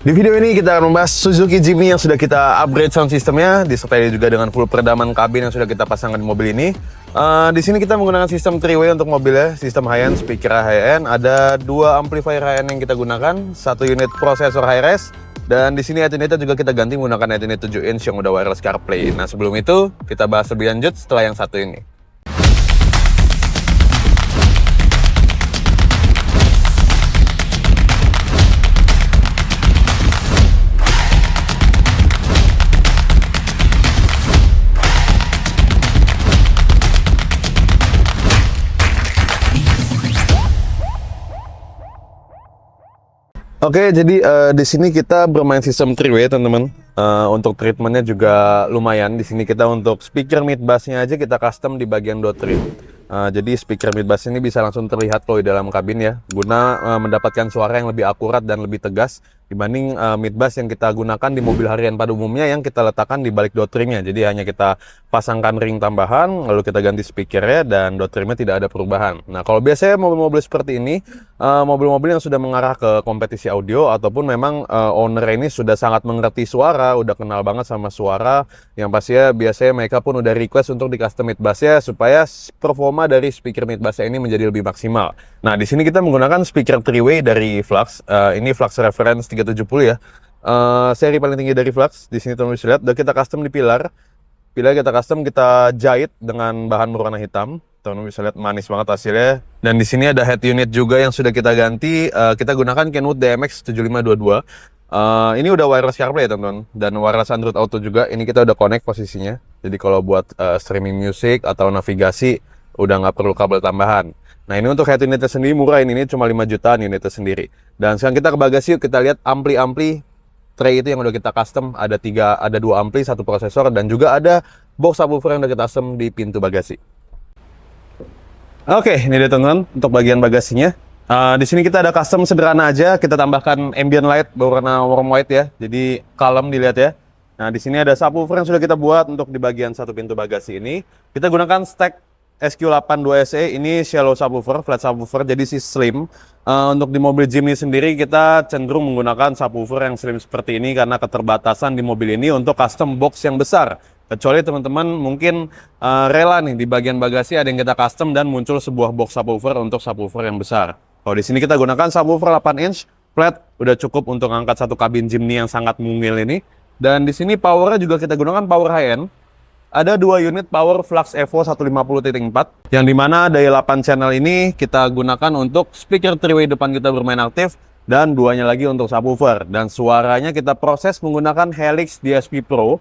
Di video ini kita akan membahas Suzuki Jimny yang sudah kita upgrade sound systemnya, disertai juga dengan full peredaman kabin yang sudah kita pasangkan di mobil ini. Di sini kita menggunakan sistem 3-way untuk mobilnya, sistem high-end, speaker high-end. Ada 2 amplifier high-end yang kita gunakan, 1 unit prosesor high-res, dan di sini head-unitnya juga kita ganti menggunakan head-unit 7 inch yang udah wireless CarPlay. Nah sebelum itu kita bahas lebih lanjut setelah yang satu ini. Oke, jadi di sini kita bermain sistem 3-way, teman-teman. Untuk treatmentnya juga lumayan. Di sini kita untuk speaker mid bass-nya aja kita custom di bagian dot trim. Jadi speaker mid bass ini bisa langsung terlihat kalau di dalam kabin ya, guna mendapatkan suara yang lebih akurat dan lebih tegas dibanding mid bass yang kita gunakan di mobil harian pada umumnya yang kita letakkan di balik dot trimnya. Jadi hanya kita pasangkan ring tambahan, lalu kita ganti speakernya dan dot trimnya tidak ada perubahan. Nah kalau biasanya mobil-mobil seperti ini, mobil-mobil yang sudah mengarah ke kompetisi audio ataupun memang owner ini sudah sangat mengerti suara, udah kenal banget sama suara, yang pastinya biasanya mereka pun udah request untuk di custom mid bass-nya supaya performa dari speaker mid bass ini menjadi lebih maksimal. Nah di sini kita menggunakan speaker 3-way dari Flux. Ini Flux Reference 370 ya. Seri paling tinggi dari Flux. Di sini teman-teman bisa lihat udah kita custom di pilar. Pilar kita custom, kita jahit dengan bahan berwarna hitam. Teman-teman bisa lihat manis banget hasilnya. Dan di sini ada head unit juga yang sudah kita ganti. Kita gunakan Kenwood DMX 7522. Ini udah wireless CarPlay teman-teman, dan wireless Android Auto juga. Ini kita udah connect posisinya. Jadi kalau buat streaming music atau navigasi udah nggak perlu kabel tambahan. Nah ini untuk head unitnya sendiri murah, ini cuma 5 jutaan unitnya sendiri. Dan sekarang kita ke bagasi yuk, kita lihat ampli tray itu yang udah kita custom. Ada 2 ampli, 1 prosesor, dan juga ada box subwoofer yang udah kita custom di pintu bagasi. Oke, ini dia teman-teman untuk bagian bagasinya. Di sini kita ada custom sederhana aja, kita tambahkan ambient light berwarna warm white ya, jadi kalem dilihat ya. Nah di sini ada subwoofer yang sudah kita buat untuk di bagian satu pintu bagasi ini. Kita gunakan stack SQ82SE, ini shallow subwoofer, flat subwoofer, jadi si slim. Untuk di mobil Jimny sendiri kita cenderung menggunakan subwoofer yang slim seperti ini karena keterbatasan di mobil ini untuk custom box yang besar. Kecuali teman-teman mungkin rela nih di bagian bagasi ada yang kita custom dan muncul sebuah box subwoofer untuk subwoofer yang besar. Kalau di sini kita gunakan subwoofer 8 inch flat, udah cukup untuk angkat satu kabin Jimny yang sangat mungil ini. Dan di sini powernya juga kita gunakan power high end. Ada 2 unit power Flux Evo 150.4, yang dimana dari 8 channel ini kita gunakan untuk speaker 3-way depan kita bermain aktif, dan 2-nya lagi untuk subwoofer. Dan suaranya kita proses menggunakan Helix DSP Pro.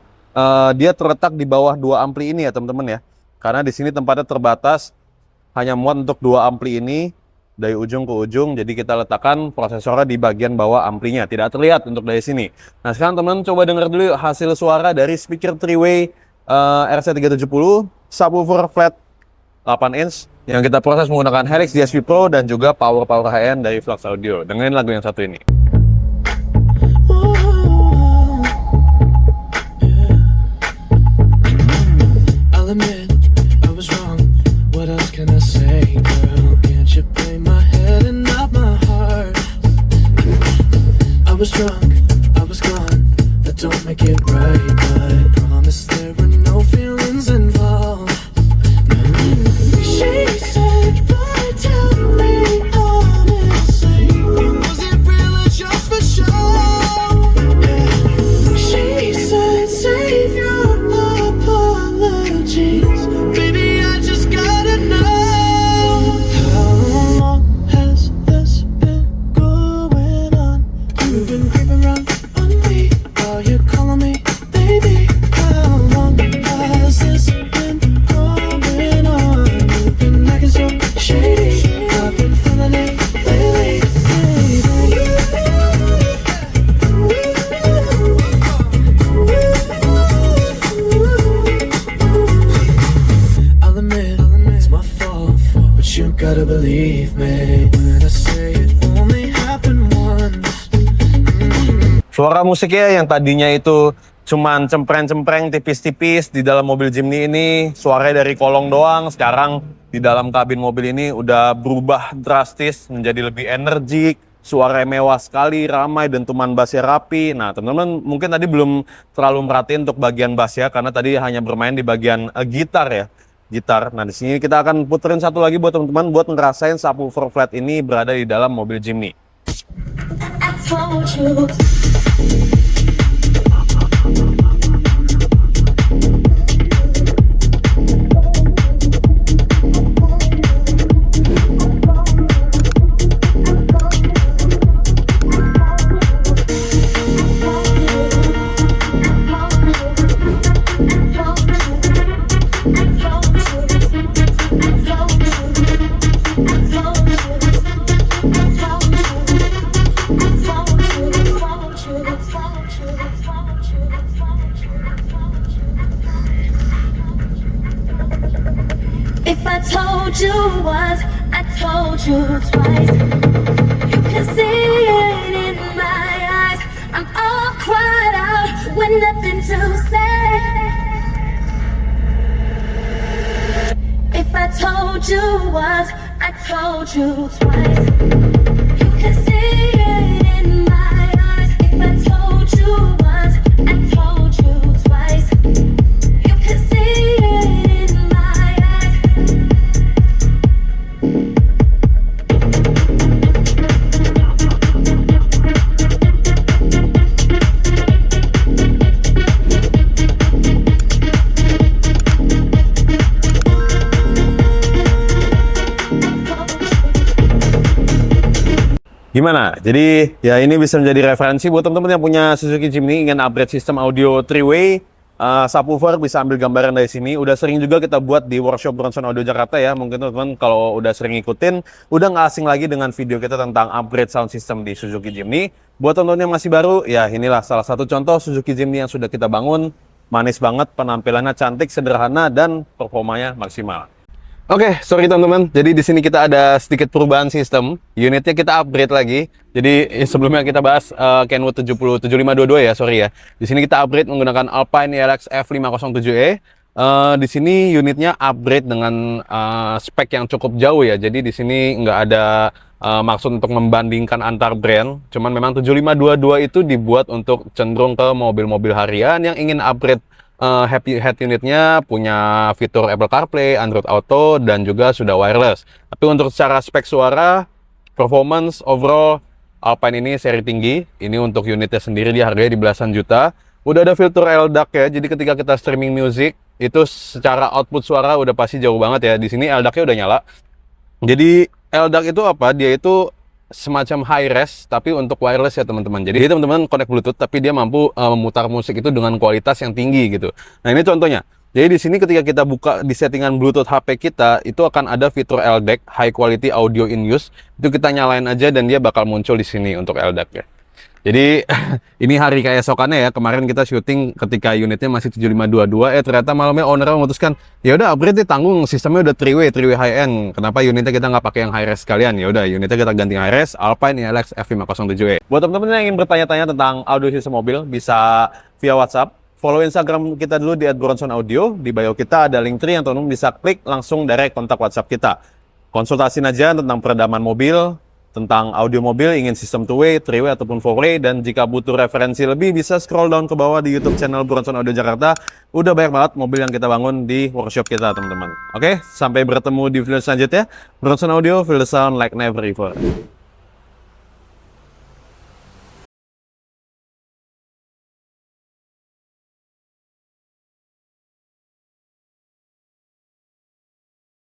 Dia terletak di bawah 2 ampli ini ya teman-teman ya, karena di sini tempatnya terbatas, hanya muat untuk 2 ampli ini dari ujung ke ujung. Jadi kita letakkan prosesornya di bagian bawah amplinya, tidak terlihat untuk dari sini. Nah sekarang teman-teman coba dengar dulu hasil suara dari speaker 3-way RC370 subwoofer flat 8 inch yang kita proses menggunakan Helix DSP Pro dan juga power high end dari Flux Audio. Dengerin lagu yang satu ini. gotta believe me when I say it only happened once. Suara musiknya yang tadinya itu cuman cempreng-cempreng tipis-tipis di dalam mobil Jimny ini, suaranya dari kolong doang, sekarang di dalam kabin mobil ini udah berubah drastis menjadi lebih energik, suaranya mewah sekali, ramai, dentuman bassnya rapi. Nah teman-teman mungkin tadi belum terlalu merhatiin untuk bagian bass ya, karena tadi hanya bermain di bagian gitar ya, gitar. Nah di sini kita akan puterin satu lagi buat teman-teman buat ngerasain subwoofer flat ini berada di dalam mobil Jimny. I told you. If I told you once, I told you twice. You can see it in my eyes. I'm all cried out with nothing to say. If I told you once, I told you twice. You can see it in my eyes. If I told you once, I told you twice. You can see it in my eyes. Gimana? Jadi ya ini bisa menjadi referensi buat teman-teman yang punya Suzuki Jimny ingin upgrade sistem audio 3-way subwoofer, bisa ambil gambaran dari sini. Udah sering juga kita buat di workshop Bronson Audio Jakarta ya. Mungkin teman-teman kalau udah sering ngikutin, udah nggak asing lagi dengan video kita tentang upgrade sound system di Suzuki Jimny. Buat teman-teman yang masih baru, ya inilah salah satu contoh Suzuki Jimny yang sudah kita bangun. Manis banget, penampilannya cantik, sederhana, dan performanya maksimal. Oke, sorry teman-teman. Jadi di sini kita ada sedikit perubahan sistem. Unitnya kita upgrade lagi. Jadi sebelumnya kita bahas Kenwood 7522 ya, sorry ya. Di sini kita upgrade menggunakan Alpine ELX F507E. Di sini unitnya upgrade dengan spek yang cukup jauh ya. Jadi di sini nggak ada maksud untuk membandingkan antar brand. Cuman memang 7522 itu dibuat untuk cenderung ke mobil-mobil harian yang ingin upgrade head unitnya, punya fitur Apple CarPlay, Android Auto, dan juga sudah wireless. Tapi untuk secara spek suara, performance, overall, Alpine ini seri tinggi. Ini untuk unitnya sendiri dia harganya di belasan juta. Udah ada fitur LDAC ya, jadi ketika kita streaming music, itu secara output suara udah pasti jauh banget ya. Di sini LDAC-nya udah nyala. Jadi LDAC itu apa? Dia itu semacam high res tapi untuk wireless ya teman-teman. Jadi teman-teman connect Bluetooth tapi dia mampu memutar musik itu dengan kualitas yang tinggi gitu. Nah ini contohnya. Jadi di sini ketika kita buka di settingan Bluetooth HP kita itu akan ada fitur LDAC, High Quality Audio in Use. Itu kita nyalain aja dan dia bakal muncul di sini untuk LDAC ya. Jadi ini hari keesokannya ya, kemarin kita syuting ketika unitnya masih 7522, ternyata malamnya owner memutuskan, ya udah upgrade deh, tanggung, sistemnya udah 3-way high end. Kenapa unitnya kita nggak pakai yang high res sekalian? Ya udah unitnya kita ganti high res, Alpine ELX F507E. Buat teman-teman yang ingin bertanya-tanya tentang audio sistem mobil, bisa via WhatsApp. Follow Instagram kita dulu di @bronsonaudio. Di bio kita ada link tree yang teman-teman bisa klik langsung direct kontak WhatsApp kita. Konsultasiin aja tentang peredaman mobil, tentang audio mobil, ingin sistem 2-way, 3-way, ataupun 4-way, dan jika butuh referensi lebih bisa scroll down ke bawah di YouTube channel Bronson Audio Jakarta. Udah banyak banget mobil yang kita bangun di workshop kita teman-teman. Oke, sampai bertemu di video selanjutnya. Bronson Audio, feel the sound like never before.